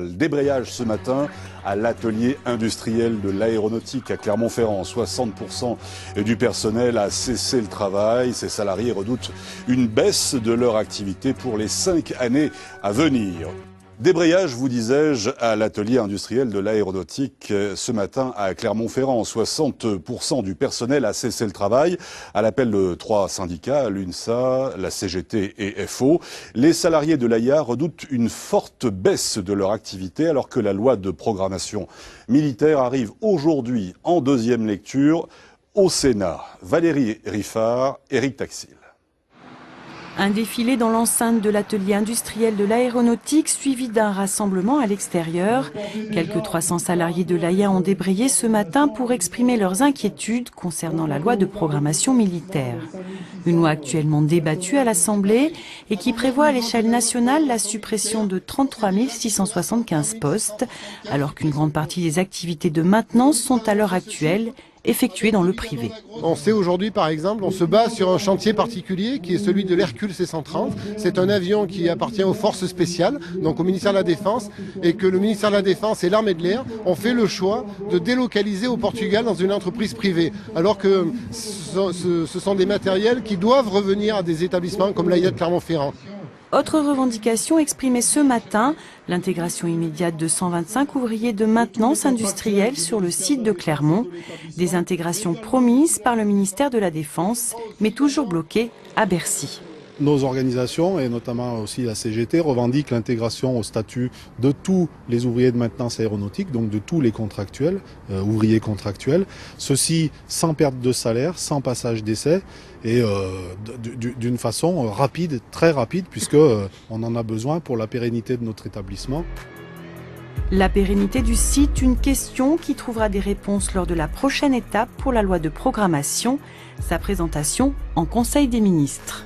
Débrayage ce matin à l'atelier industriel de l'aéronautique à Clermont-Ferrand. 60% du personnel a cessé le travail. Ces salariés redoutent une baisse de leur activité pour les 5 années à venir. Débrayage, vous disais-je, à l'atelier industriel de l'aéronautique ce matin à Clermont-Ferrand. 60% du personnel a cessé le travail à l'appel de 3 syndicats, l'UNSA, la CGT et FO. Les salariés de l'AIA redoutent une forte baisse de leur activité alors que la loi de programmation militaire arrive aujourd'hui en deuxième lecture au Sénat. Valérie Riffard, Éric Taxil. Un défilé dans l'enceinte de l'atelier industriel de l'aéronautique suivi d'un rassemblement à l'extérieur. Quelques 300 salariés de l'AIA ont débrayé ce matin pour exprimer leurs inquiétudes concernant la loi de programmation militaire. Une loi actuellement débattue à l'Assemblée et qui prévoit à l'échelle nationale la suppression de 33 675 postes, alors qu'une grande partie des activités de maintenance sont à l'heure actuelle effectuées dans le privé. On sait aujourd'hui, par exemple, on se base sur un chantier particulier qui est celui de l'Hercule C-130. C'est un avion qui appartient aux forces spéciales, donc au ministère de la Défense, et que le ministère de la Défense et l'armée de l'air ont fait le choix de délocaliser au Portugal dans une entreprise privée, alors que ce sont des matériels qui doivent revenir à des établissements comme l'AIA de Clermont-Ferrand. Autre revendication exprimée ce matin, l'intégration immédiate de 125 ouvriers de maintenance industrielle sur le site de Clermont. Des intégrations promises par le ministère de la Défense, mais toujours bloquées à Bercy. Nos organisations, et notamment aussi la CGT, revendiquent l'intégration au statut de tous les ouvriers de maintenance aéronautique, donc de tous les contractuels, ouvriers contractuels. Ceci sans perte de salaire, sans passage d'essai et d'une façon rapide, très rapide, puisque on en a besoin pour la pérennité de notre établissement. La pérennité du site, une question qui trouvera des réponses lors de la prochaine étape pour la loi de programmation, sa présentation en Conseil des ministres.